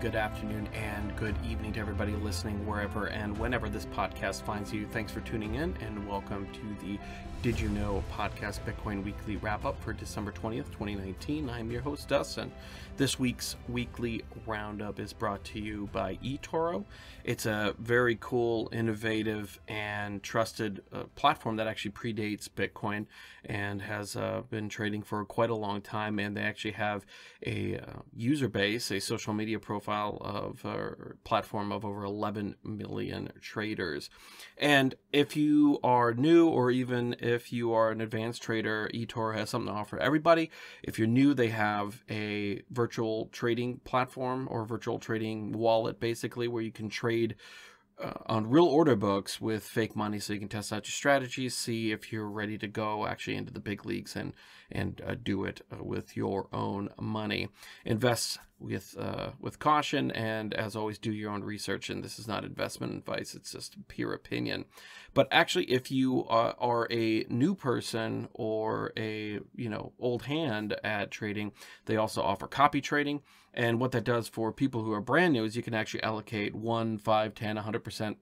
good afternoon, and good evening to everybody listening wherever and whenever this podcast finds you. Thanks for tuning in, and welcome to the Did You Know Podcast Bitcoin Weekly Wrap-Up for December 20th, 2019. I'm your host, Dustin. This week's weekly roundup is brought to you by eToro. It's a very cool, innovative, and trusted platform that actually predates Bitcoin and has been trading for quite a long time, and they actually have a user base, a social media profile of platform of over 11 million traders. And if you are new, or even if you are an advanced trader, eToro has something to offer everybody. If you're new, they have a virtual trading platform or virtual trading wallet, basically, where you can trade on real order books with fake money, so you can test out your strategies, see if you're ready to go actually into the big leagues and do it with your own money. Invest with caution, and as always, do your own research. And this is not investment advice; it's just pure opinion. But actually, if you are a new person or a old hand at trading, they also offer copy trading. And what that does for people who are brand new is you can actually allocate 1, 5, 10, 100%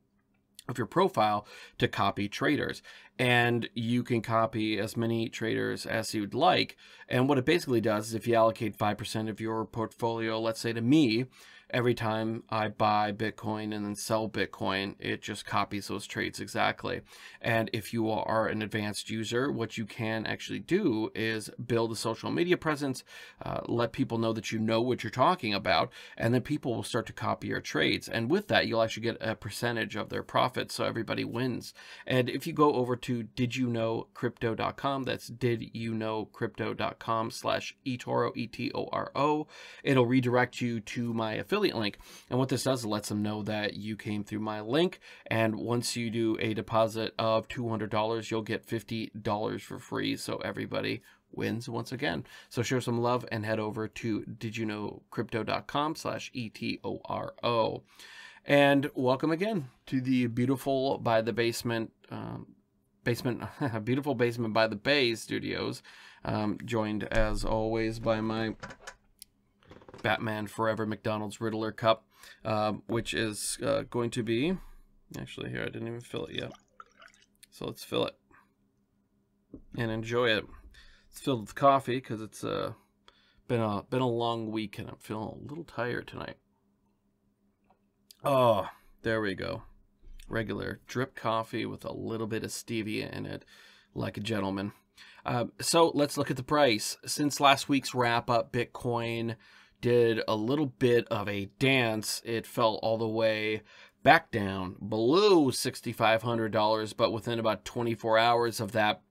of your profile to copy traders. And you can copy as many traders as you'd like. And what it basically does is if you allocate 5% of your portfolio, let's say to me, every time I buy Bitcoin and then sell Bitcoin, it just copies those trades exactly. And if you are an advanced user, what you can actually do is build a social media presence, let people know that you know what you're talking about, and then people will start to copy your trades. And with that, you'll actually get a percentage of their profits, so everybody wins. And if you go over to didyouknowcrypto.com, that's didyouknowcrypto.com/eToro, E-T-O-R-O, it'll redirect you to my affiliate link. And what this does is lets them know that you came through my link, and once you do a deposit of $200, you'll get $50 for free, so everybody wins once again. So show some love and head over to didyouknowcrypto.com/eToro. And welcome again to the beautiful by the basement beautiful basement by the Bay studios, joined as always by my Batman Forever McDonald's Riddler cup, which is going to be, actually here, I didn't even fill it yet, so let's fill it and enjoy it. It's filled with coffee because it's been a long week and I'm feeling a little tired tonight. Oh, there we go. Regular drip coffee with a little bit of stevia in it, like a gentleman. So let's look at the price. Since last week's wrap up, Bitcoin did a little bit of a dance. It fell all the way back down below $6,500, but within about 24 hours of that,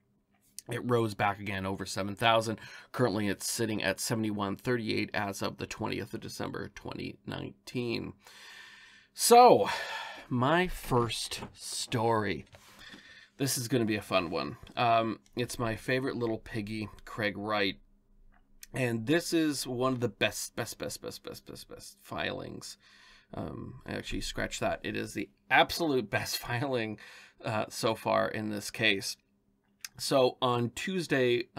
it rose back again over 7,000. Currently, it's sitting at 71.38 as of the 20th of December, 2019. So, my first story. This is going to be a fun one. It's my favorite little piggy, Craig Wright. And this is one of the best filings. I actually scratched that. It is the absolute best filing so far in this case. So on Tuesday,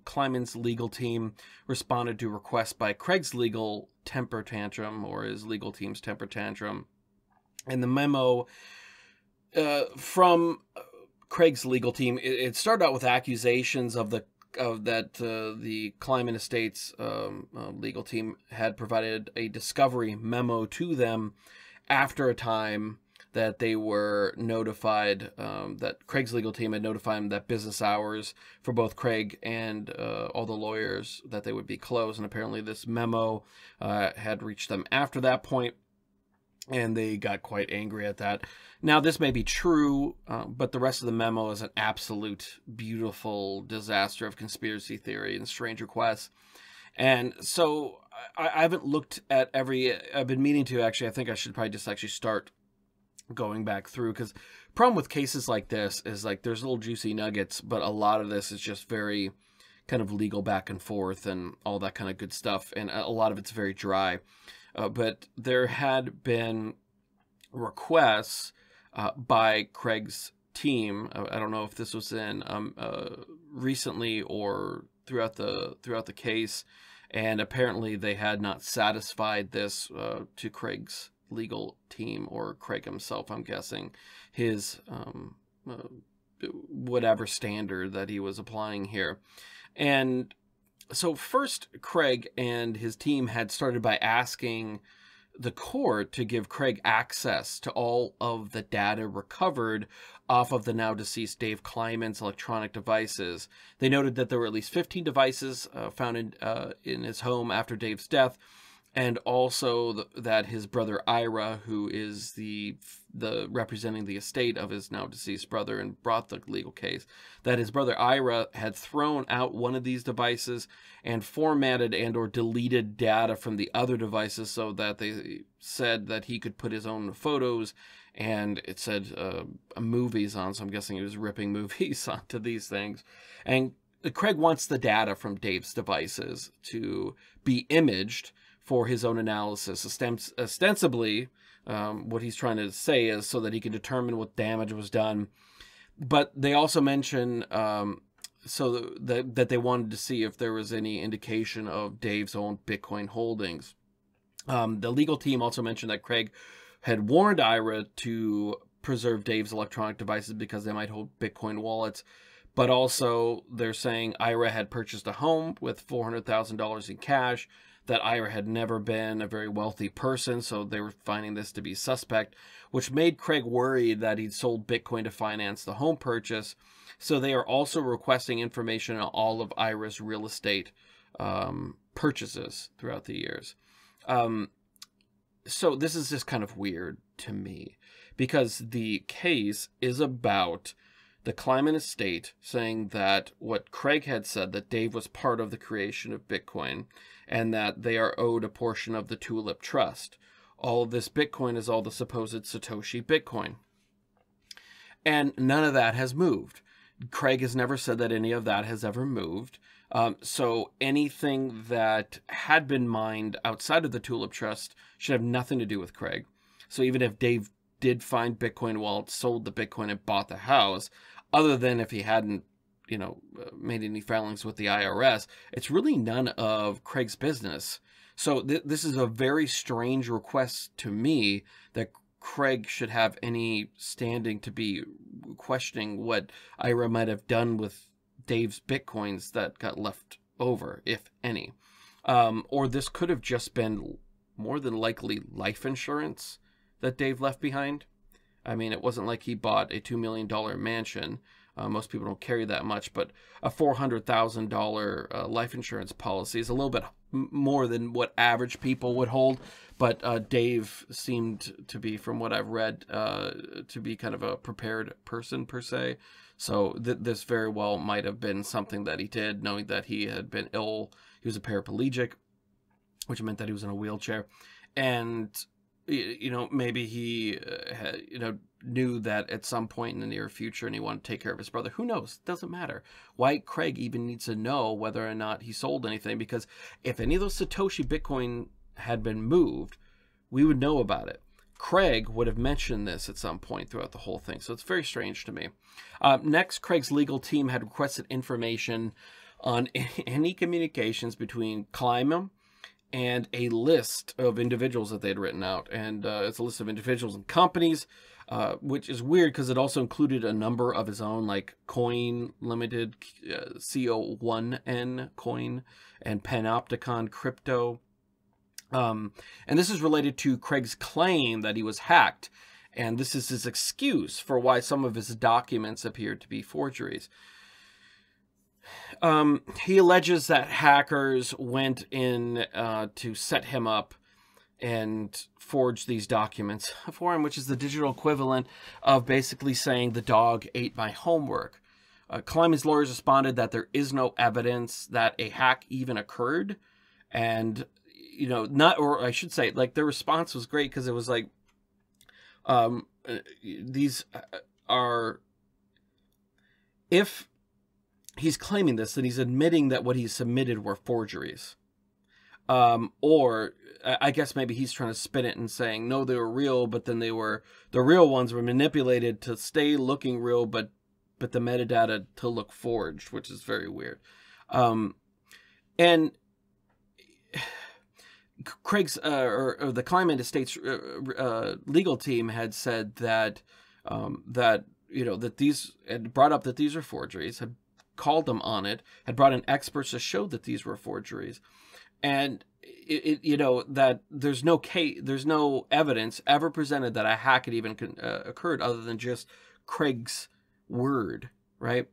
Kleiman's legal team responded to a request by Craig's legal temper tantrum, or his legal team's temper tantrum. And the memo from Craig's legal team, it started out with accusations that the Kleiman Estates legal team had provided a discovery memo to them after a time that they were notified, that Craig's legal team had notified them that business hours for both Craig and all the lawyers, that they would be closed. And apparently this memo had reached them after that point, and they got quite angry at that. Now, this may be true, but the rest of the memo is an absolute beautiful disaster of conspiracy theory and strange requests. And so I haven't looked at I've been meaning to, actually. I think I should probably just actually start going back through, because problem with cases like this is, like, there's little juicy nuggets, but a lot of this is just very kind of legal back and forth and all that kind of good stuff, and a lot of it's very dry. But there had been requests by Craig's team. I don't know if this was in recently or throughout the case, And apparently they had not satisfied this to Craig's legal team, or Craig himself, I'm guessing, his whatever standard that he was applying here. And so first, Craig and his team had started by asking the court to give Craig access to all of the data recovered off of the now deceased Dave Kleiman's electronic devices. They noted that there were at least 15 devices found in his home after Dave's death, and also that his brother Ira, who is the representing the estate of his now deceased brother and brought the legal case, that his brother Ira had thrown out one of these devices and formatted and or deleted data from the other devices so that they said that he could put his own photos, and it said movies on, so I'm guessing he was ripping movies onto these things. And Craig wants the data from Dave's devices to be imaged for his own analysis. Ostensibly, what he's trying to say is so that he can determine what damage was done. But they also mention so that they wanted to see if there was any indication of Dave's own Bitcoin holdings. The legal team also mentioned that Craig had warned Ira to preserve Dave's electronic devices because they might hold Bitcoin wallets. But also they're saying Ira had purchased a home with $400,000 in cash, that Ira had never been a very wealthy person, so they were finding this to be suspect, which made Craig worried that he'd sold Bitcoin to finance the home purchase. So they are also requesting information on all of Ira's real estate purchases throughout the years. So this is just kind of weird to me, because the case is about the Kleiman estate saying that what Craig had said, that Dave was part of the creation of Bitcoin, and that they are owed a portion of the Tulip Trust. All of this Bitcoin is all the supposed Satoshi Bitcoin. And none of that has moved. Craig has never said that any of that has ever moved. So anything that had been mined outside of the Tulip Trust should have nothing to do with Craig. So even if Dave did find Bitcoin wallets, sold the Bitcoin, and bought the house, other than if he hadn't, made any filings with the IRS, it's really none of Craig's business. So this is a very strange request to me, that Craig should have any standing to be questioning what Ira might have done with Dave's Bitcoins that got left over, if any. Or this could have just been more than likely life insurance that Dave left behind. I mean, it wasn't like he bought a $2 million mansion. Most people don't carry that much, but a $400,000 life insurance policy is a little bit more than what average people would hold. But Dave seemed to be, from what I've read, to be kind of a prepared person per se. So this very well might have been something that he did, knowing that he had been ill. He was a paraplegic, which meant that he was in a wheelchair. And maybe he had, knew that at some point in the near future, and he wanted to take care of his brother. Who knows? Doesn't matter. Why Craig even needs to know whether or not he sold anything, because if any of those Satoshi Bitcoin had been moved, we would know about it. Craig would have mentioned this at some point throughout the whole thing. So it's very strange to me. Next, Craig's legal team had requested information on any communications between Kleiman and a list of individuals that they had written out. And it's a list of individuals and companies, which is weird because it also included a number of his own, like Coin Limited, CO1N Coin, and Panopticon Crypto. And this is related to Craig's claim that he was hacked. And this is his excuse for why some of his documents appear to be forgeries. He alleges that hackers went in to set him up and forge these documents for him, which is the digital equivalent of basically saying the dog ate my homework. Kleiman's lawyers responded that there is no evidence that a hack even occurred. And, or I should say, like, their response was great, because it was like, these are, if he's claiming this, then he's admitting that what he submitted were forgeries. Or I guess maybe he's trying to spin it and saying, no, they were real, but then the real ones were manipulated to stay looking real, but the metadata to look forged, which is very weird. And, Craig's or the Kleinman Estates legal team had said that that these had brought up that these are forgeries, had called them on it, had brought in experts to show that these were forgeries, and that there's no evidence ever presented that a hack had even occurred other than just Craig's word, right?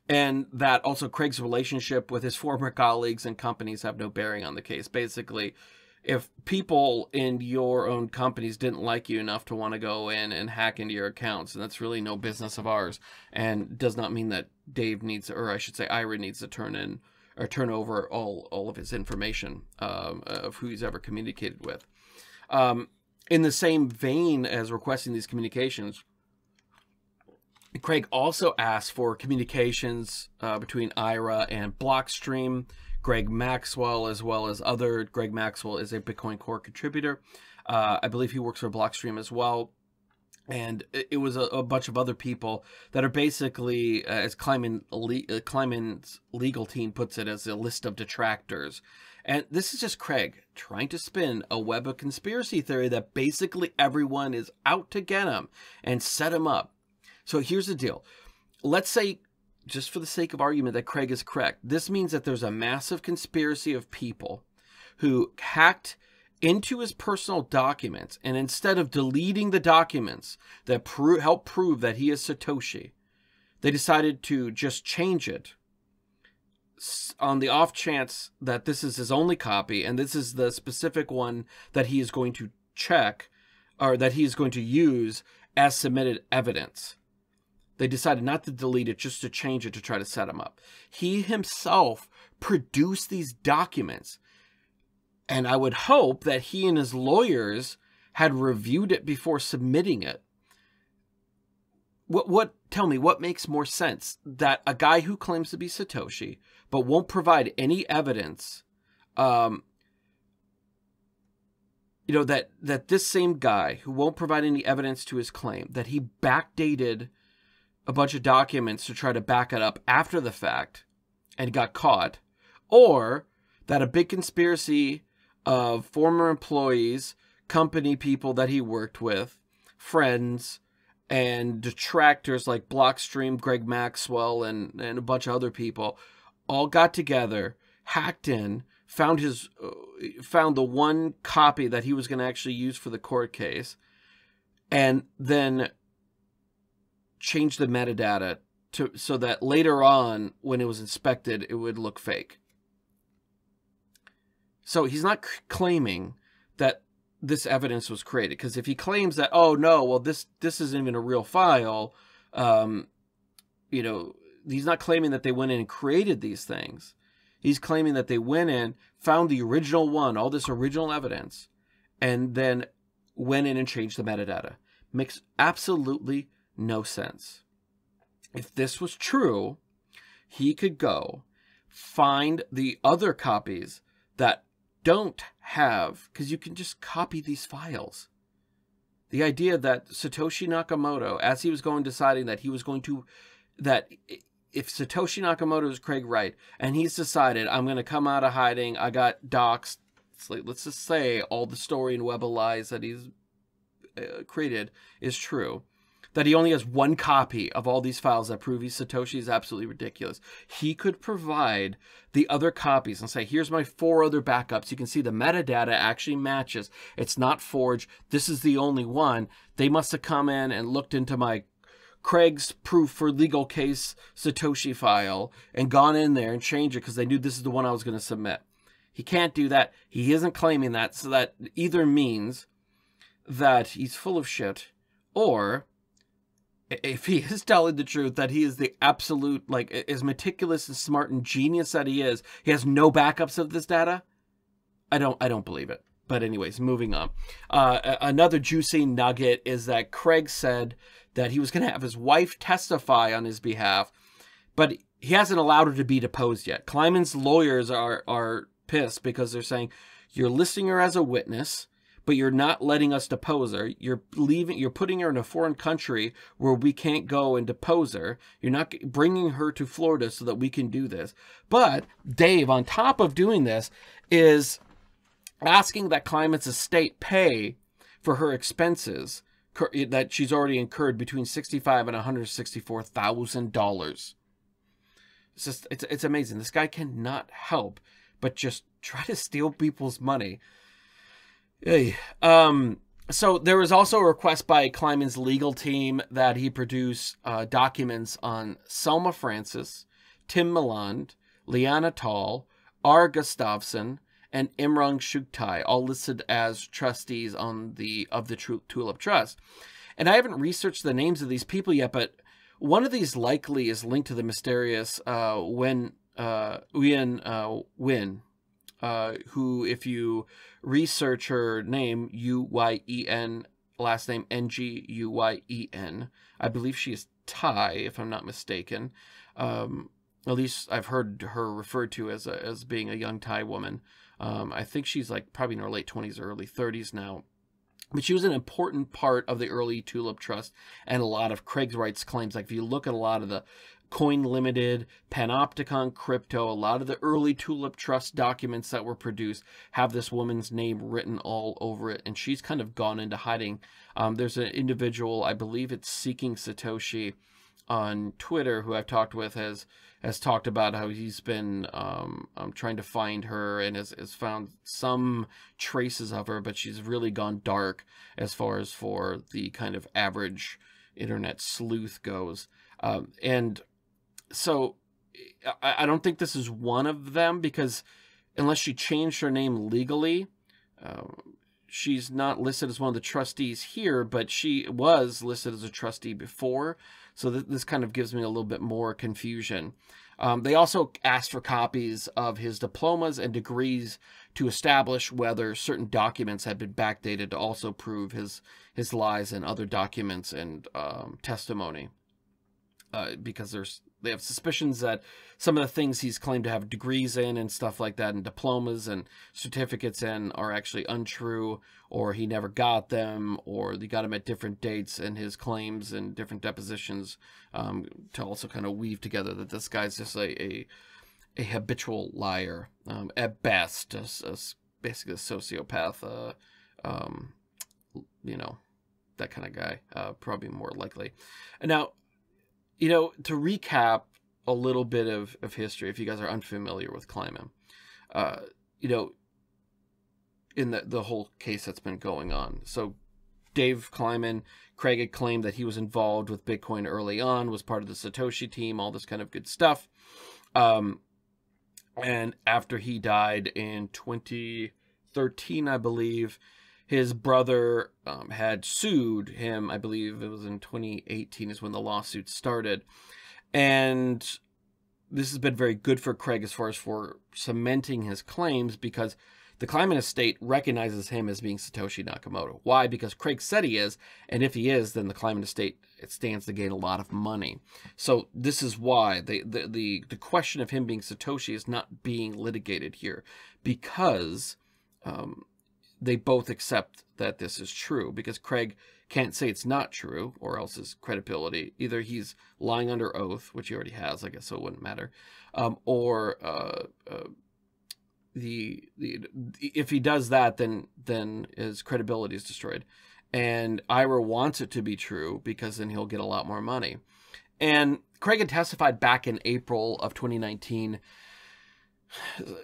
And that also Craig's relationship with his former colleagues and companies have no bearing on the case. Basically, if people in your own companies didn't like you enough to want to go in and hack into your accounts, and that's really no business of ours, and does not mean that Dave needs, or I should say Ira needs to turn over all of his information of who he's ever communicated with. In the same vein as requesting these communications, Craig also asked for communications between Ira and Blockstream, Greg Maxwell, as well as other. Greg Maxwell is a Bitcoin Core contributor. I believe he works for Blockstream as well. And it was a bunch of other people that are basically, as Kleinman's legal team puts it, as a list of detractors. And this is just Craig trying to spin a web of conspiracy theory that basically everyone is out to get him and set him up. So here's the deal. Let's say, just for the sake of argument, that Craig is correct. This means that there's a massive conspiracy of people who hacked into his personal documents, and instead of deleting the documents that help prove that he is Satoshi, they decided to just change it on the off chance that this is his only copy, and this is the specific one that he is going to check, or that he is going to use as submitted evidence. They decided not to delete it, just to change it to try to set him up. He himself produced these documents, and I would hope that he and his lawyers had reviewed it before submitting it. Tell me, what makes more sense? That a guy who claims to be Satoshi, but won't provide any evidence, that this same guy who won't provide any evidence to his claim, that he backdated a bunch of documents to try to back it up after the fact and got caught, or that a big conspiracy of former employees, company people that he worked with, friends, and detractors like Blockstream, Greg Maxwell, and a bunch of other people all got together, hacked in, found the one copy that he was going to actually use for the court case, and then changed the metadata so that later on, when it was inspected, it would look fake. So he's not claiming that this evidence was created, because if he claims that, oh no, well this isn't even a real file, he's not claiming that they went in and created these things. He's claiming that they went in, found the original one, all this original evidence, and then went in and changed the metadata. Makes absolutely no sense. If this was true, he could go find the other copies that don't have, because you can just copy these files. The idea that Satoshi Nakamoto, as he was deciding that he was going to, that if Satoshi Nakamoto is Craig Wright, and he's decided, I'm going to come out of hiding, I got doxed, let's just say all the story and web of lies that he's created is true, that he only has one copy of all these files that prove he's Satoshi is absolutely ridiculous. He could provide the other copies and say, here's my 4 other backups. You can see the metadata actually matches. It's not forged. This is the only one. They must have come in and looked into my Craig's proof for legal case Satoshi file and gone in there and changed it because they knew this is the one I was going to submit. He can't do that. He isn't claiming that. So that either means that he's full of shit, or if he is telling the truth, that he is the absolute, like, as meticulous and smart and genius that he is, he has no backups of this data. I don't believe it. But anyways, moving on. Another juicy nugget is that Craig said that he was going to have his wife testify on his behalf, but he hasn't allowed her to be deposed yet. Kleinman's lawyers are pissed because they're saying, you're listing her as a witness, but you're not letting us depose her. You're putting her in a foreign country where we can't go and depose her. You're not bringing her to Florida so that we can do this. But Dave, on top of doing this, is asking that Kleiman's estate pay for her expenses that she's already incurred between $65,000 and $164,000. It's amazing. This guy cannot help but just try to steal people's money. Hey. So there was also a request by Kleiman's legal team that he produce documents on Selma Francis, Tim Milland, Liana Tall, R. Gustafsson, and Imran Shuktai, all listed as trustees of the Tulip Trust. And I haven't researched the names of these people yet, but one of these likely is linked to the mysterious Nguyen Nguyen, who, if you research her name, Uyen, last name Nguyen, I believe she is Thai, if I'm not mistaken. At least I've heard her referred to as being a young Thai woman. I think she's like probably in her late 20s or early 30s now. But she was an important part of the early Tulip Trust and a lot of Craig Wright's claims. Like if you look at a lot of the Coin Limited, Panopticon Crypto, a lot of the early Tulip Trust documents that were produced have this woman's name written all over it, and she's kind of gone into hiding. There's an individual, I believe it's Seeking Satoshi on Twitter, who I've talked with, has talked about how he's been trying to find her and has found some traces of her, but she's really gone dark as far as for the kind of average internet sleuth goes. And so I don't think this is one of them, because unless she changed her name legally, she's not listed as one of the trustees here, but she was listed as a trustee before. So this kind of gives me a little bit more confusion. They also asked for copies of his diplomas and degrees to establish whether certain documents had been backdated to also prove his lies and other documents and testimony. Because they have suspicions that some of the things he's claimed to have degrees in and stuff like that, and diplomas and certificates in, are actually untrue, or he never got them, or they got them at different dates, and his claims and different depositions to also kind of weave together that this guy's just a habitual liar, at best, basically a sociopath, you know, that kind of guy, probably more likely. And now, you know, to recap a little bit of history, if you guys are unfamiliar with Kleiman, you know, in the whole case that's been going on. So Dave Kleiman, Craig had claimed that he was involved with Bitcoin early on, was part of the Satoshi team, all this kind of good stuff. And after he died in 2013, I believe, his brother had sued him. I believe it was in 2018 is when the lawsuit started. And this has been very good for Craig as far as for cementing his claims, because the Kleiman estate recognizes him as being Satoshi Nakamoto. Why? Because Craig said he is, and if he is, then the Kleiman estate, it stands to gain a lot of money. So this is why the question of him being Satoshi is not being litigated here, because they both accept that this is true, because Craig can't say it's not true, or else his credibility, either he's lying under oath, which he already has, I guess, so it wouldn't matter, or if he does that, then his credibility is destroyed. And Ira wants it to be true, because then he'll get a lot more money. And Craig had testified back in April of 2019,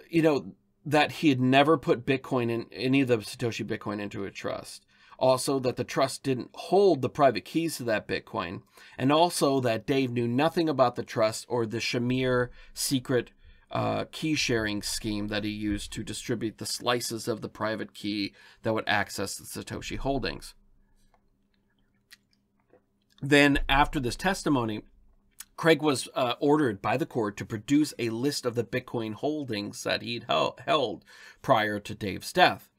you know, that he had never put Bitcoin in any of the Satoshi Bitcoin into a trust. Also, that the trust didn't hold the private keys to that Bitcoin. And also that Dave knew nothing about the trust or the Shamir secret key sharing scheme that he used to distribute the slices of the private key that would access the Satoshi holdings. Then after this testimony, Craig was ordered by the court to produce a list of the Bitcoin holdings that he'd held prior to Dave's death.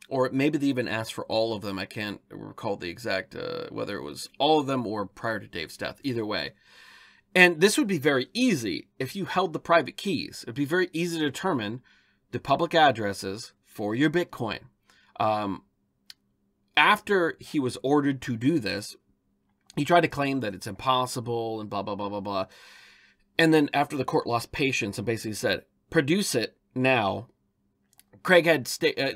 Or maybe they even asked for all of them. I can't recall the exact, whether it was all of them or prior to Dave's death. Either way. And this would be very easy if you held the private keys. It'd be very easy to determine the public addresses for your Bitcoin. After he was ordered to do this, he tried to claim that it's impossible and blah, blah, blah, blah, blah. And then after the court lost patience and basically said, produce it now, Craig had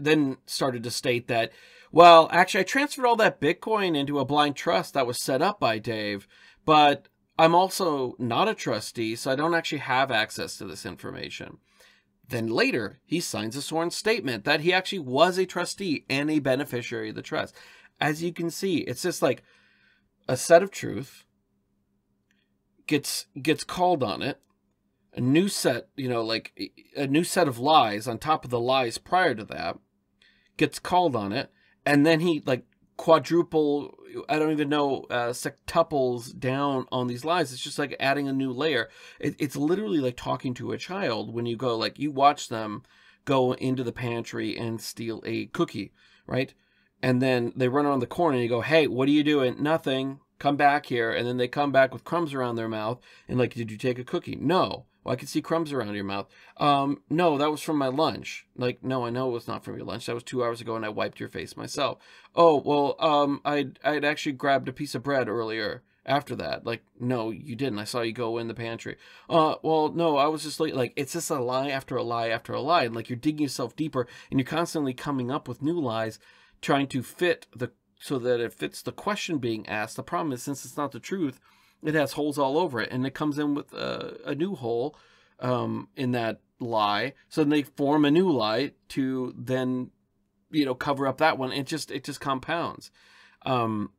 then started to state that, well, actually, I transferred all that Bitcoin into a blind trust that was set up by Dave, but I'm also not a trustee, so I don't actually have access to this information. Then later, he signs a sworn statement that he actually was a trustee and a beneficiary of the trust. As you can see, it's just like a set of truth gets called on it, a new set, like a new set of lies on top of the lies prior to that, gets called on it, and then he like quadruple, I don't even know, sextuples down on these lies. It's just like adding a new layer. It's literally like talking to a child when you go, like, you watch them go into the pantry and steal a cookie, right? And then they run around the corner and you go, hey, what are you doing? Nothing. Come back here. And then they come back with crumbs around their mouth and like, did you take a cookie? No. Well, I can see crumbs around your mouth. No, that was from my lunch. Like, no, I know it was not from your lunch. That was 2 hours ago and I wiped your face myself. Oh, well, I'd actually grabbed a piece of bread earlier after that. Like, no, you didn't. I saw you go in the pantry. Well, no, I was just like, it's just a lie after a lie after a lie. And like, you're digging yourself deeper and you're constantly coming up with new lies, trying to fit so that it fits the question being asked. The problem is, since it's not the truth, it has holes all over it, and it comes in with a new hole in that lie. So then they form a new lie to then, cover up that one. It just compounds. And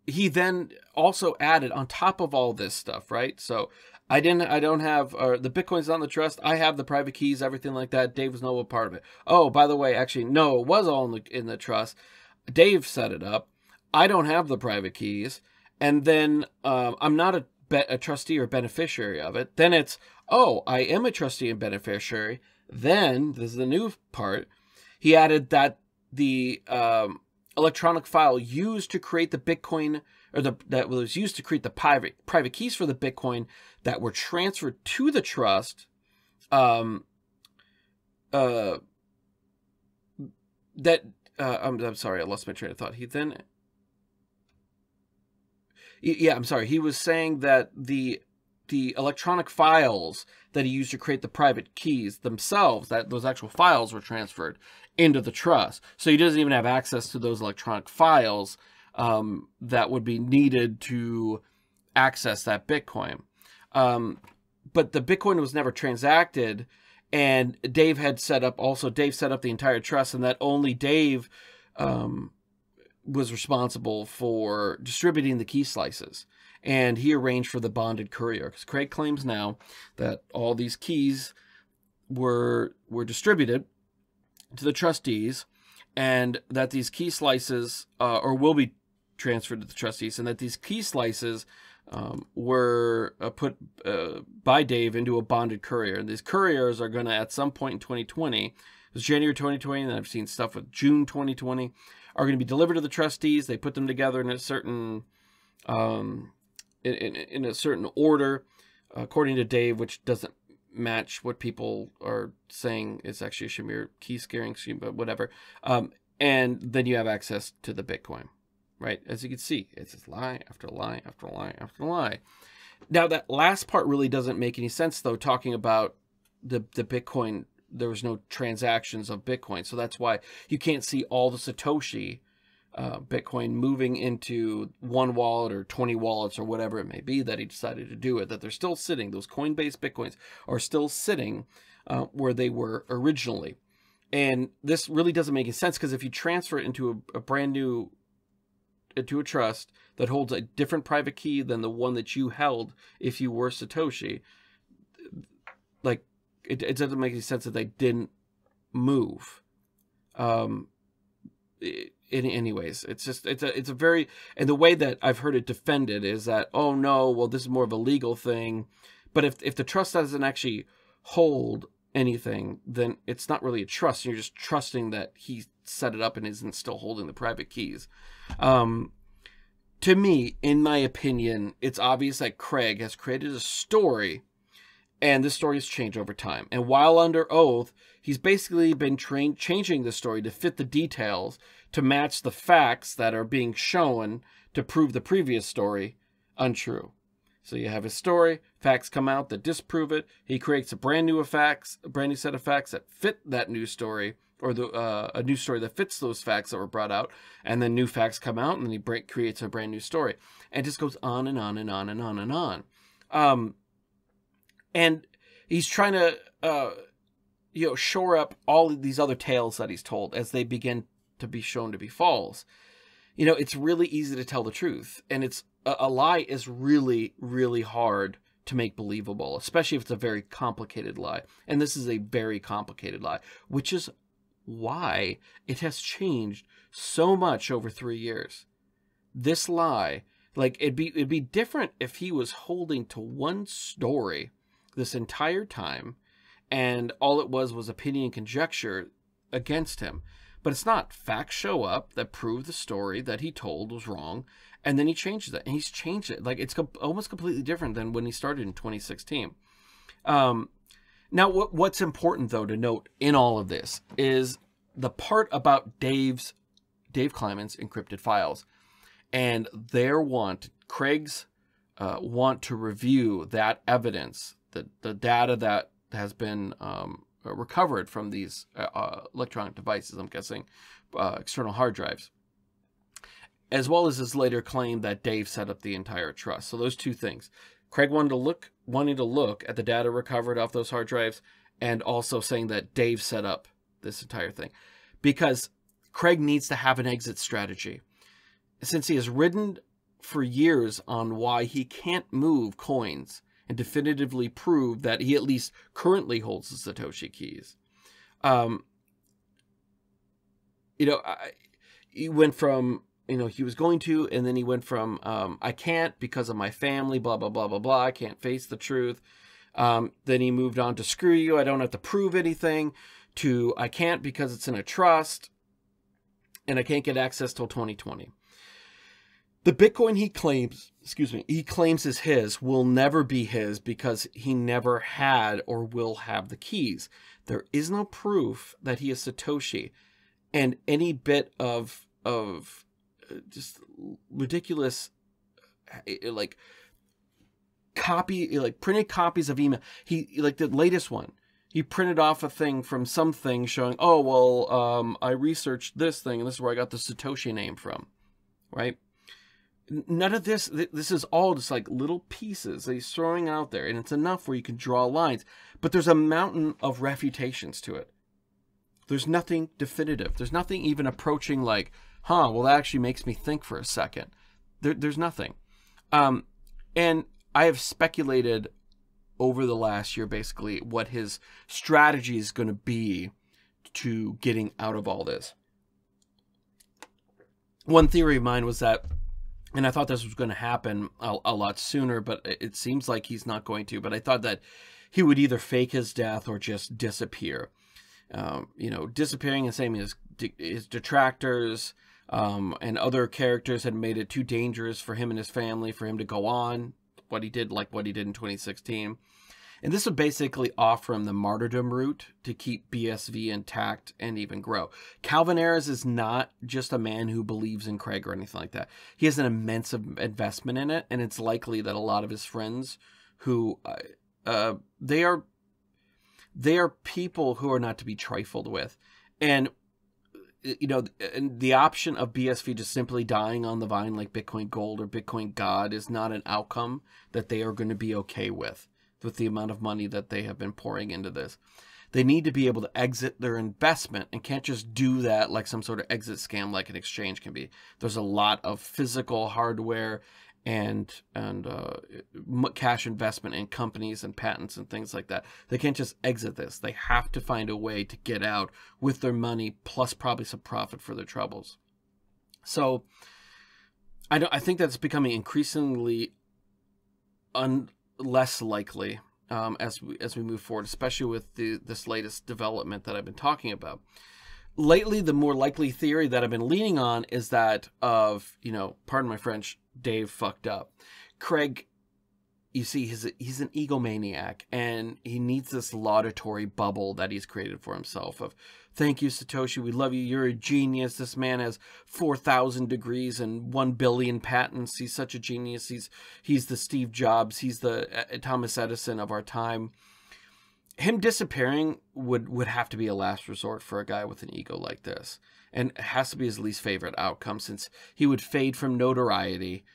he then also added on top of all this stuff, right? So I don't have the Bitcoin's not in the trust. I have the private keys, everything like that. Dave was no part of it. Oh, by the way, actually, no, it was all in the trust. Dave set it up. I don't have the private keys, and then I'm not a trustee or beneficiary of it. Then it's, oh, I am a trustee and beneficiary. Then, this is the new part, he added that the electronic file used to create the Bitcoin, or that was used to create the private keys for the Bitcoin that were transferred to the trust, I'm sorry, I lost my train of thought. He was saying that the electronic files that he used to create the private keys themselves, that those actual files were transferred into the trust. So he doesn't even have access to those electronic files that would be needed to access that Bitcoin. But the Bitcoin was never transacted, and Dave set up the entire trust, and that only Dave was responsible for distributing the key slices, and he arranged for the bonded courier, because Craig claims now that all these keys were distributed to the trustees, and that these key slices or will be transferred to the trustees, and that these key slices were put by Dave into a bonded courier, and these couriers are going to, at some point in 2020, it was January 2020, and I've seen stuff with June 2020, are going to be delivered to the trustees. They put them together in a certain in a certain order, according to Dave, which doesn't match what people are saying is actually a Shamir key scaring scheme, but whatever. And then you have access to the Bitcoin, right? As you can see, it's just lie after lie after lie after lie. Now, that last part really doesn't make any sense, though, talking about the Bitcoin. There was no transactions of Bitcoin. So that's why you can't see all the Satoshi Bitcoin moving into one wallet or 20 wallets or whatever it may be that he decided to do it, that they're still sitting. Those Coinbase Bitcoins are still sitting where they were originally. And this really doesn't make any sense, because if you transfer it into a brand new, into a trust that holds a different private key than the one that you held if you were Satoshi, like, it doesn't make any sense that they didn't move. Anyways, it's a very, and the way that I've heard it defended is that, oh no, well, this is more of a legal thing. But if the trust doesn't actually hold anything, then it's not really a trust. You're just trusting that he set it up and isn't still holding the private keys. To me, in my opinion, it's obvious that Craig has created a story, and this story has changed over time. And while under oath, he's basically been changing the story to fit the details, to match the facts that are being shown to prove the previous story untrue. So you have his story, facts come out that disprove it. He creates a brand new set of facts that fit that new story, or a new story that fits those facts that were brought out, and then new facts come out, and then he creates a brand new story, and it just goes on and on and on and on and on. And he's trying to shore up all of these other tales that he's told as they begin to be shown to be false. It's really easy to tell the truth, and it's a lie is really, really hard to make believable, especially if it's a very complicated lie. And this is a very complicated lie, which is why it has changed so much over 3 years. This lie, like, it'd be different if he was holding to one story this entire time, and all it was opinion and conjecture against him. But it's not. Facts show up that prove the story that he told was wrong, and then he changes it. And he's changed it. Like, it's almost completely different than when he started in 2016. Now, what's important, though, to note in all of this is the part about Dave Kleiman's encrypted files and Craig's want to review that evidence, the data that has been recovered from these electronic devices, I'm guessing, external hard drives, as well as his later claim that Dave set up the entire trust. So those two things. Craig wanting to look at the data recovered off those hard drives, and also saying that Dave set up this entire thing. Because Craig needs to have an exit strategy. Since he has ridden for years on why he can't move coins and definitively prove that he at least currently holds the Satoshi keys. He went from, he was going to, and then he went from, I can't because of my family, blah, blah, blah, blah, blah, I can't face the truth. Then he moved on to screw you, I don't have to prove anything, to I can't because it's in a trust, and I can't get access till 2020. The Bitcoin he claims is his will never be his because he never had or will have the keys. There is no proof that he is Satoshi, and any bit of just ridiculous, like printed copies of email. Like the latest one, he printed off a thing from something showing, oh, well, I researched this thing, and this is where I got the Satoshi name from, right? None of this is all just like little pieces that he's throwing out there, and it's enough where you can draw lines, but there's a mountain of refutations to it. There's nothing definitive. There's nothing even approaching like, well, that actually makes me think for a second. There's nothing. And I have speculated over the last year, basically, what his strategy is going to be to getting out of all this. One theory of mine was that, and I thought this was going to happen a lot sooner, but it seems like he's not going to. But I thought that he would either fake his death or just disappear. Disappearing and saying his detractors and other characters had made it too dangerous for him and his family for him to go on what he did in 2016. And this would basically offer him the martyrdom route to keep BSV intact and even grow. Calvin Ayres is not just a man who believes in Craig or anything like that. He has an immense investment in it, and it's likely that a lot of his friends who they are people who are not to be trifled with. And and the option of BSV just simply dying on the vine like Bitcoin Gold or Bitcoin God is not an outcome that they are going to be okay with the amount of money that they have been pouring into this. They need to be able to exit their investment and can't just do that like some sort of exit scam like an exchange can be. There's a lot of physical hardware and cash investment in companies and patents and things like that. They can't just exit this. They have to find a way to get out with their money plus probably some profit for their troubles. So I think that's becoming increasingly less likely as we move forward, especially with this latest development that I've been talking about. Lately, the more likely theory that I've been leaning on is that of, pardon my French, Dave fucked up. Craig, you see, he's an egomaniac, and he needs this laudatory bubble that he's created for himself of Thank you, Satoshi. We love you. You're a genius. This man has 4,000 degrees and 1 billion patents. He's such a genius. He's the Steve Jobs. He's the Thomas Edison of our time. Him disappearing would have to be a last resort for a guy with an ego like this. And it has to be his least favorite outcome, since he would fade from notoriety,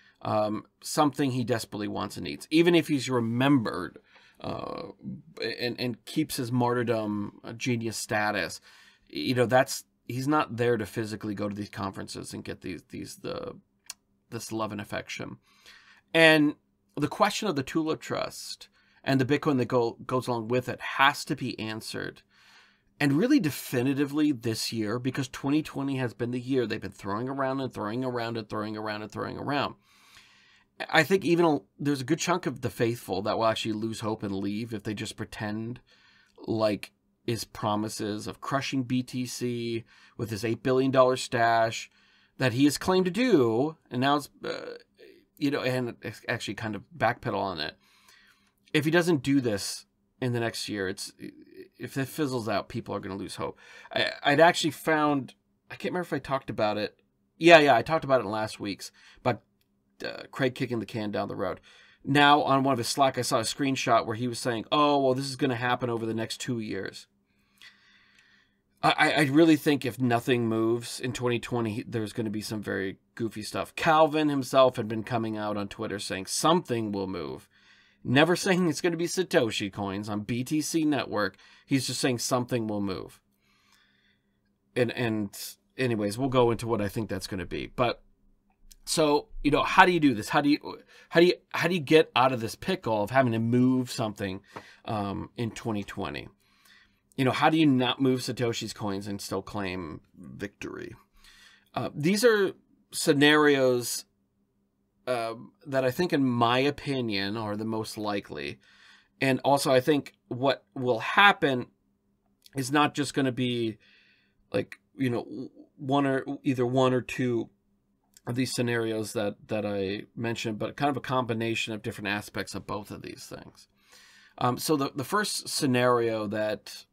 something he desperately wants and needs. Even if he's remembered and keeps his martyrdom genius status, you know, he's not there to physically go to these conferences and get this love and affection. And the question of the Tulip Trust and the Bitcoin that goes along with it has to be answered, and really definitively this year, because 2020 has been the year they've been throwing around and throwing around and throwing around and throwing around. I think even there's a good chunk of the faithful that will actually lose hope and leave if they just pretend like his promises of crushing BTC with his $8 billion stash that he has claimed to do, and now it's, you know, and actually kind of backpedal on it. If he doesn't do this in the next year, if it fizzles out, people are going to lose hope. I'd actually found, I can't remember if I talked about it. Yeah, I talked about it in last week's, but Craig kicking the can down the road. Now, on one of his Slack, I saw a screenshot where he was saying, oh, well, this is going to happen over the next 2 years. I really think if nothing moves in 2020, there's going to be some very goofy stuff. Calvin himself had been coming out on Twitter saying something will move. Never saying it's going to be Satoshi coins on BTC network. He's just saying something will move. And anyways, we'll go into what I think that's going to be. But so, you know, how do you do this? How do you get out of this pickle of having to move something in 2020? You know, how do you not move Satoshi's coins and still claim victory? These are scenarios that I think, in my opinion, are the most likely. And also, I think what will happen is not just going to be like, you know, either one or two of these scenarios that I mentioned, but kind of a combination of different aspects of both of these things. So the first scenario that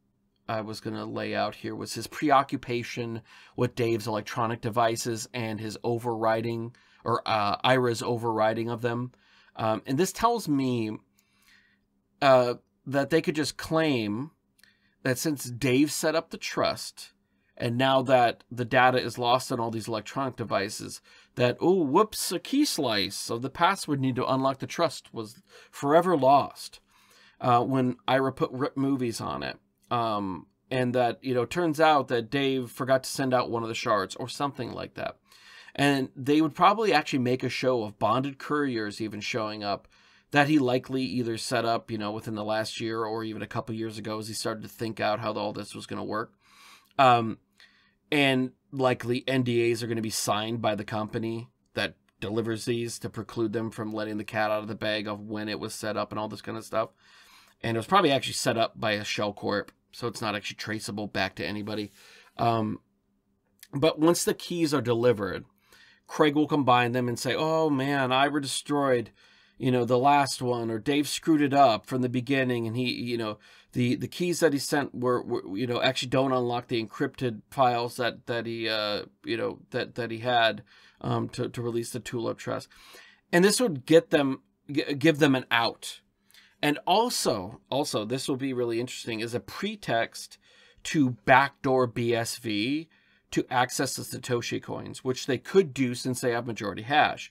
I was going to lay out here was his preoccupation with Dave's electronic devices and his overriding, or IRA's overriding of them. And this tells me that they could just claim that since Dave set up the trust, and now that the data is lost on all these electronic devices, that, oh, whoops, a key slice of the password need to unlock the trust was forever lost when IRA put RIP movies on it. And that, you know, turns out that Dave forgot to send out one of the shards or something like that. And they would probably actually make a show of bonded couriers even showing up that he likely either set up, you know, within the last year or even a couple years ago as he started to think out how all this was going to work. And likely NDAs are going to be signed by the company that delivers these to preclude them from letting the cat out of the bag of when it was set up and all this kind of stuff. And it was probably actually set up by a shell corp, so it's not actually traceable back to anybody. But once the keys are delivered, Craig will combine them and say, oh man, IRA destroyed, you know, the last one, or Dave screwed it up from the beginning, and he, you know, the keys that he sent were you know, actually don't unlock the encrypted files that he you know, that he had to release the Tulip Trust. And this would give them an out. And also this will be really interesting, is a pretext to backdoor BSV to access the Satoshi coins, which they could do since they have majority hash.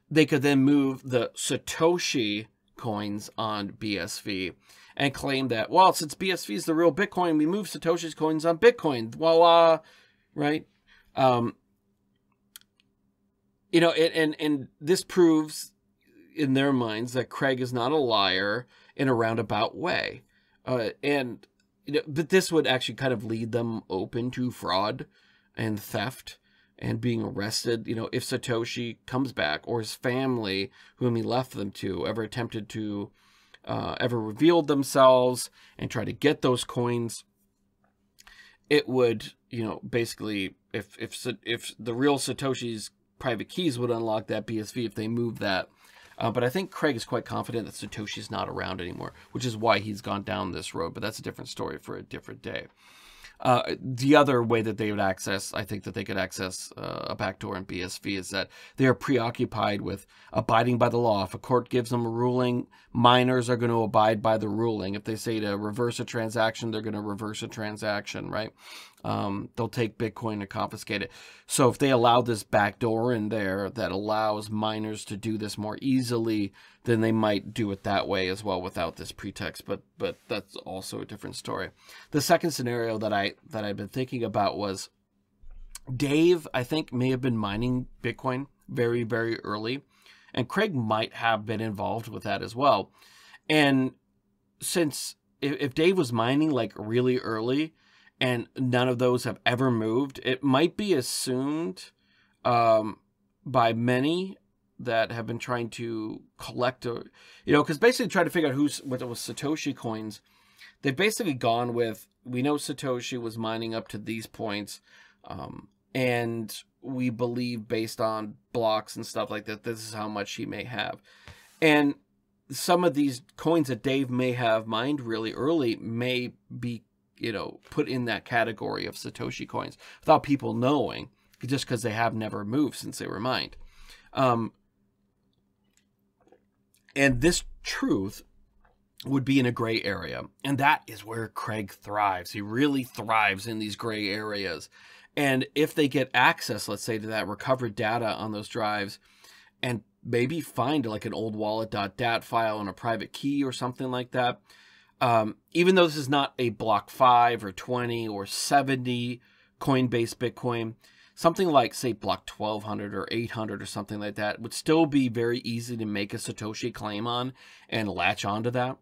They could then move the Satoshi coins on BSV and claim that, well, since BSV is the real Bitcoin, we move Satoshi's coins on Bitcoin. Voila, right? You know, and this proves in their minds that Craig is not a liar in a roundabout way. And you know, but this would actually kind of lead them open to fraud and theft and being arrested. You know, if Satoshi comes back, or his family, whom he left them to, ever attempted to, ever revealed themselves and try to get those coins, it would, you know, basically, if the real Satoshi's private keys would unlock that BSV if they move that. But I think Craig is quite confident that Satoshi's not around anymore, which is why he's gone down this road. But that's a different story for a different day. The other way that they would access, I think that they could access a backdoor in BSV is that they are preoccupied with abiding by the law. If a court gives them a ruling, miners are going to abide by the ruling. If they say to reverse a transaction, they're going to reverse a transaction, right? They'll take Bitcoin and confiscate it. So if they allow this backdoor in there that allows miners to do this more easily, then they might do it that way as well without this pretext. But that's also a different story. The second scenario that I've been thinking about was Dave, I think, may have been mining Bitcoin very, very early, and Craig might have been involved with that as well. And since if Dave was mining like really early and none of those have ever moved, it might be assumed by many that have been trying to collect, because basically trying to figure out what was Satoshi coins. They've basically gone with, we know Satoshi was mining up to these points, and we believe based on blocks and stuff like that, this is how much he may have. And some of these coins that Dave may have mined really early may be, put in that category of Satoshi coins without people knowing, just because they have never moved since they were mined. And this truth would be in a gray area. And that is where Craig thrives. He really thrives in these gray areas. And if they get access, let's say, to that recovered data on those drives and maybe find like an old wallet.dat file and a private key or something like that, even though this is not a block 5 or 20 or 70 Coinbase Bitcoin, something like, say, block 1200 or 800 or something like that would still be very easy to make a Satoshi claim on and latch onto that.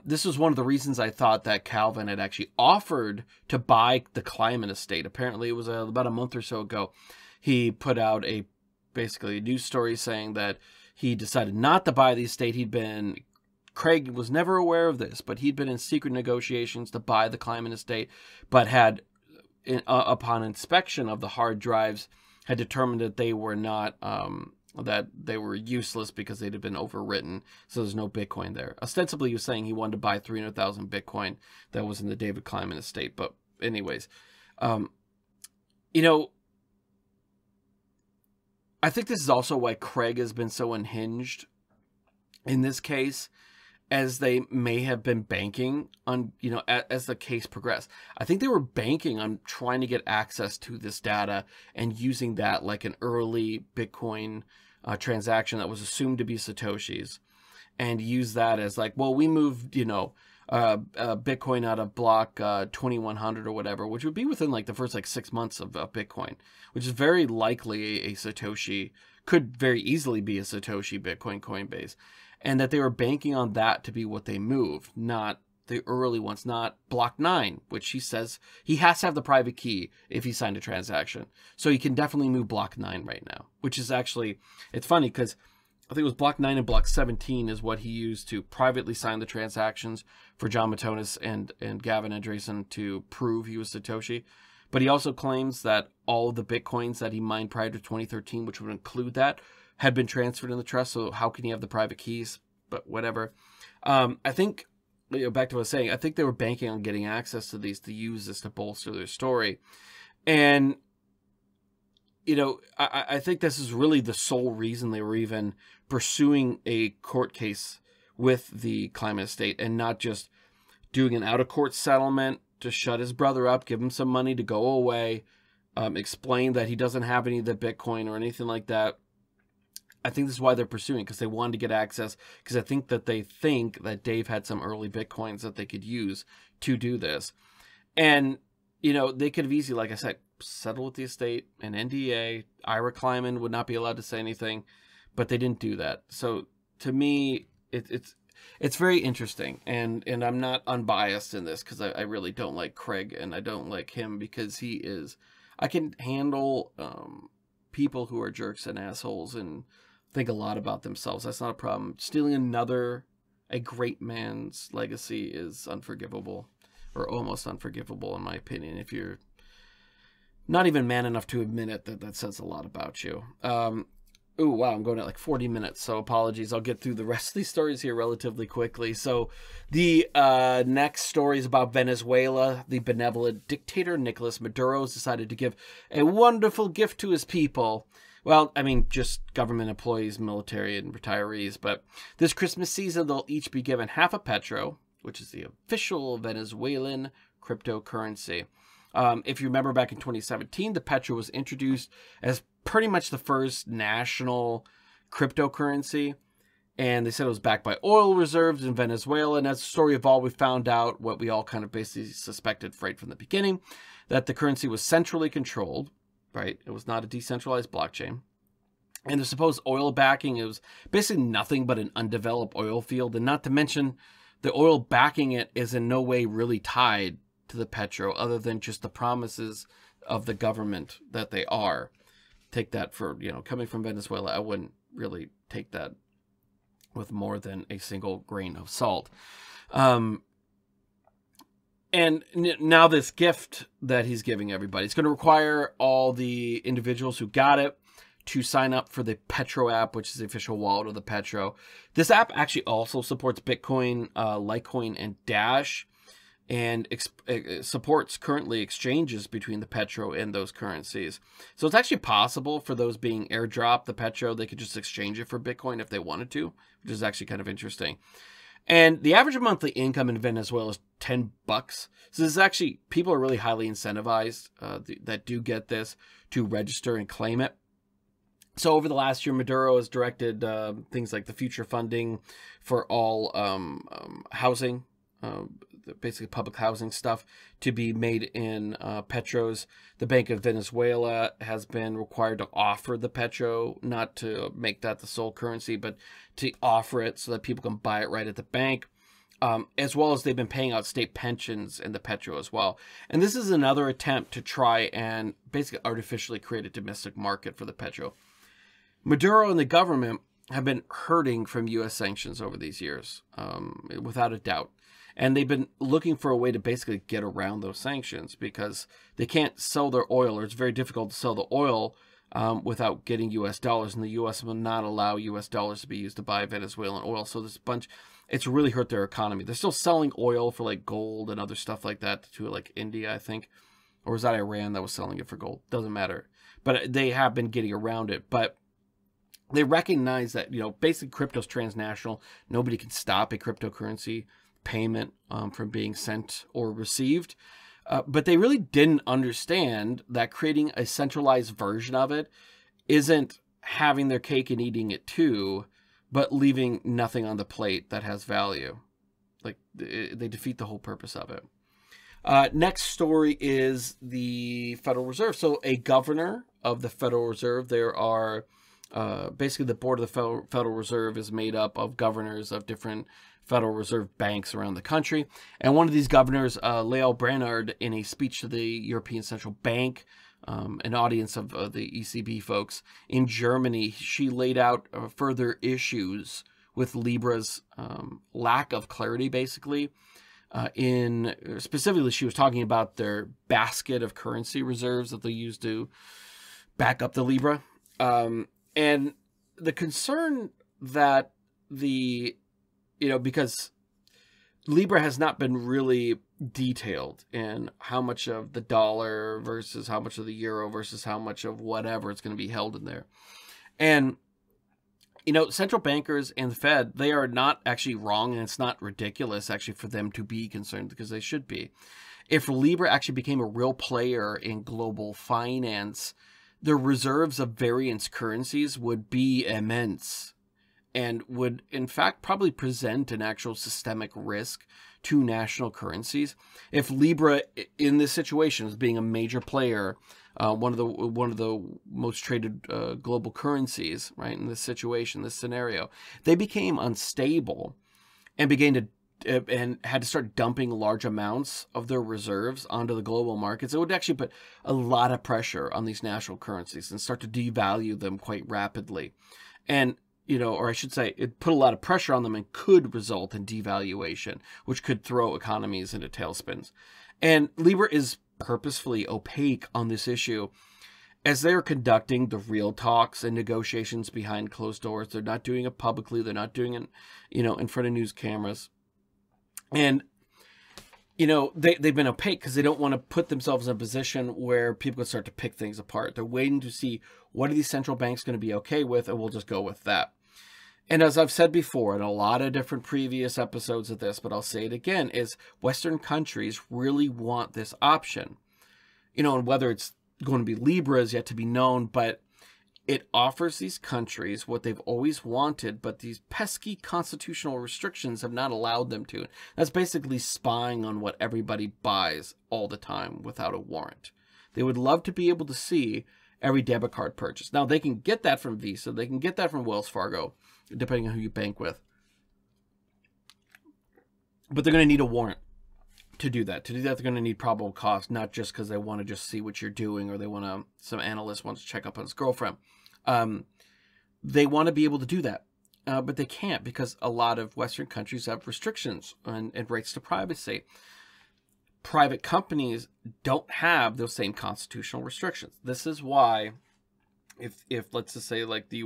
This was one of the reasons I thought that Calvin had actually offered to buy the Kleiman estate. Apparently, it was about a month or so ago. He put out basically a news story saying that he decided not to buy the estate. Craig was never aware of this, but he'd been in secret negotiations to buy the Kleiman estate, but had, upon inspection of the hard drives, had determined that they were not, that they were useless because they'd have been overwritten. So there's no Bitcoin there. Ostensibly, he was saying he wanted to buy 300,000 Bitcoin that was in the David Kleiman estate. But anyways, I think this is also why Craig has been so unhinged in this case, as they may have been banking on, as the case progressed. I think they were banking on trying to get access to this data and using that like an early Bitcoin transaction that was assumed to be Satoshi's, and use that as like, well, we moved, Bitcoin out of block 2100 or whatever, which would be within like the first 6 months of Bitcoin, which is very likely a Satoshi, could very easily be a Satoshi Bitcoin Coinbase. And that they were banking on that to be what they moved, not the early ones, not block 9, which he says he has to have the private key if he signed a transaction. So he can definitely move block 9 right now, which is actually, it's funny because I think it was block 9 and block 17 is what he used to privately sign the transactions for John Matonis and Gavin Andresen to prove he was Satoshi. But he also claims that all of the Bitcoins that he mined prior to 2013, which would include that, had been transferred in the trust. So how can he have the private keys? But whatever. I think, back to what I was saying, I think they were banking on getting access to these to use this to bolster their story. And, I think this is really the sole reason they were even pursuing a court case with the Kleiman estate and not just doing an out-of-court settlement to shut his brother up, give him some money to go away, explain that he doesn't have any of the Bitcoin or anything like that. I think this is why they're pursuing, because they wanted to get access, because I think that they think that Dave had some early Bitcoins that they could use to do this. And, they could have easily, like I said, settle with the estate, an NDA. Ira Kleiman would not be allowed to say anything, but they didn't do that. So to me, it's very interesting. And I'm not unbiased in this, because I really don't like Craig, and I don't like him because I can handle people who are jerks and assholes and think a lot about themselves. That's not a problem. Stealing a great man's legacy is unforgivable, or almost unforgivable in my opinion. If you're not even man enough to admit it, that says a lot about you. Ooh, wow, I'm going at like 40 minutes, so apologies. I'll get through the rest of these stories here relatively quickly. So the next story is about Venezuela. The benevolent dictator Nicolas Maduro has decided to give a wonderful gift to his people. Well, I mean, just government employees, military, and retirees. But this Christmas season, they'll each be given half a Petro, which is the official Venezuelan cryptocurrency. If you remember back in 2017, the Petro was introduced as pretty much the first national cryptocurrency. And they said it was backed by oil reserves in Venezuela. And as the story evolved, we found out what we all kind of basically suspected right from the beginning, that the currency was centrally controlled, right? It was not a decentralized blockchain. And the supposed oil backing, it was basically nothing but an undeveloped oil field. And not to mention, the oil backing it is in no way really tied to the Petro, other than just the promises of the government that they are. Take that for, coming from Venezuela, I wouldn't really take that with more than a single grain of salt. And now this gift that he's giving everybody, it's going to require all the individuals who got it to sign up for the Petro app, which is the official wallet of the Petro. This app actually also supports Bitcoin, Litecoin, and Dash, and supports currently exchanges between the Petro and those currencies. So it's actually possible for those being airdropped the Petro, they could just exchange it for Bitcoin if they wanted to, which is actually kind of interesting. And the average monthly income in Venezuela is $10. So this is actually, people are really highly incentivized that do get this to register and claim it. So over the last year, Maduro has directed things like the future funding for all housing, basically public housing stuff, to be made in Petros. The Bank of Venezuela has been required to offer the Petro, not to make that the sole currency, but to offer it so that people can buy it right at the bank. As well as they've been paying out state pensions in the Petro as well. And this is another attempt to try and basically artificially create a domestic market for the Petro. Maduro and the government have been hurting from U.S. sanctions over these years, without a doubt. And they've been looking for a way to basically get around those sanctions because they can't sell their oil, or it's very difficult to sell the oil without getting U.S. dollars. And the U.S. will not allow U.S. dollars to be used to buy Venezuelan oil. So this bunch, it's really hurt their economy. They're still selling oil for like gold and other stuff like that to like India, I think. Or was that Iran that was selling it for gold? Doesn't matter. But they have been getting around it. But they recognize that, basically crypto's transnational. Nobody can stop a cryptocurrency payment from being sent or received. But they really didn't understand that creating a centralized version of it isn't having their cake and eating it too, but leaving nothing on the plate that has value. Like, they defeat the whole purpose of it. Next story is the Federal Reserve. So a governor of the Federal Reserve, there are basically the board of the Federal Reserve is made up of governors of different Federal Reserve banks around the country. And one of these governors, Lael Brainard, in a speech to the European Central Bank, an audience of the ECB folks in Germany, she laid out further issues with Libra's lack of clarity, basically. Specifically, she was talking about their basket of currency reserves that they use to back up the Libra. And the concern that because Libra has not been really detailed in how much of the dollar versus how much of the euro versus how much of whatever it's going to be held in there. And, central bankers and the Fed, they are not actually wrong, and it's not ridiculous actually for them to be concerned, because they should be. If Libra actually became a real player in global finance, the reserves of various currencies would be immense and would, in fact, probably present an actual systemic risk to national currencies. If Libra, in this situation, as being a major player, one of the most traded global currencies, right, in this situation, this scenario, they became unstable and began to and had to start dumping large amounts of their reserves onto the global markets, it would actually put a lot of pressure on these national currencies and start to devalue them quite rapidly. And, or I should say, it put a lot of pressure on them and could result in devaluation, which could throw economies into tailspins. And Libra is purposefully opaque on this issue. as they're conducting the real talks and negotiations behind closed doors, they're not doing it publicly. They're not doing it, in front of news cameras. And, they've been opaque because they don't want to put themselves in a position where people can start to pick things apart. They're waiting to see what are these central banks going to be okay with, and we'll just go with that. And as I've said before in a lot of different previous episodes of this, but I'll say it again, is Western countries really want this option. And whether it's going to be LIbra is yet to be known, but it offers these countries what they've always wanted, but these pesky constitutional restrictions have not allowed them to. That's basically spying on what everybody buys all the time without a warrant. They would love to be able to see every debit card purchase. Now, they can get that from Visa. They can get that from Wells Fargo, depending on who you bank with. But they're going to need a warrant to do that. To do that, they're going to need probable cause, not just because they want to just see what you're doing, or they want to, some analyst wants to check up on his girlfriend. They want to be able to do that, but they can't because a lot of Western countries have restrictions and rights to privacy. Private companies don't have those same constitutional restrictions. This is why, if let's just say like the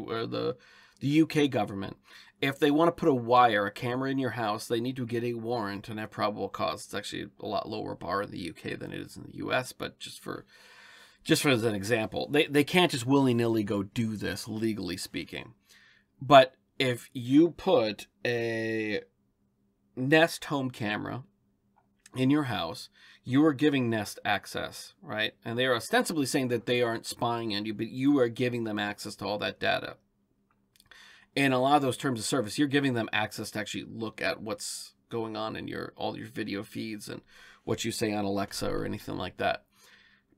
UK government, if they want to put a camera in your house, they need to get a warrant and have probable cause. It's actually a lot lower bar in the UK than it is in the US, but just for as an example, they can't just willy-nilly go do this, legally speaking. But if you put a Nest home camera in your house, you are giving Nest access, right? And they are ostensibly saying that they aren't spying on you, but you are giving them access to all that data. In a lot of those terms of service, you're giving them access to actually look at what's going on in all your video feeds and what you say on Alexa or anything like that.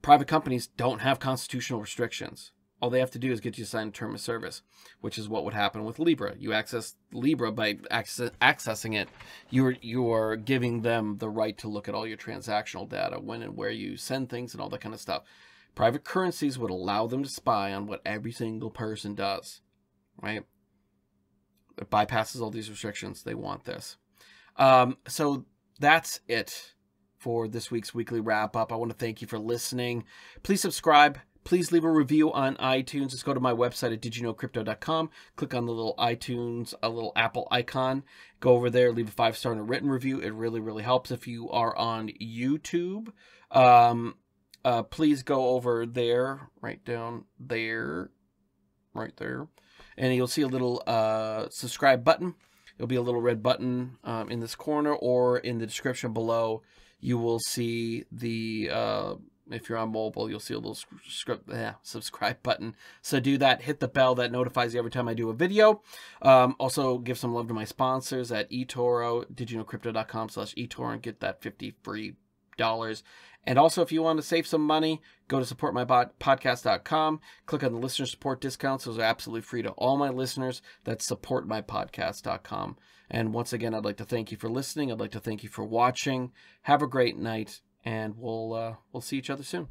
Private companies don't have constitutional restrictions. All they have to do is get you signed a term of service, which is what would happen with LIbra. You access LIbra by accessing it. You are giving them the right to look at all your transactional data, when and where you send things and all that kind of stuff. Private currencies would allow them to spy on what every single person does, right? It bypasses all these restrictions. They want this. So that's it for this week's weekly wrap up. I want to thank you for listening. Please subscribe. Please leave a review on iTunes. Just go to my website at didyouknowcrypto.com. Click on the little iTunes, a little Apple icon. Go over there, leave a 5-star and a written review. It really, really helps. If you are on YouTube, please go over there, right down there, right there. And you'll see a little subscribe button. There'll be a little red button in this corner, or in the description below, you will see the, if you're on mobile, you'll see a little subscribe button. So do that. Hit the bell. That notifies you every time I do a video. Also, give some love to my sponsors at eToro, didyouknowcrypto.com/eToro, and get that 50 free dollars. And also, if you want to save some money, go to supportmypodcast.com. Click on the listener support discounts. Those are absolutely free to all my listeners. That's supportmypodcast.com. And once again, I'd like to thank you for listening. I'd like to thank you for watching. Have a great night, and we'll see each other soon.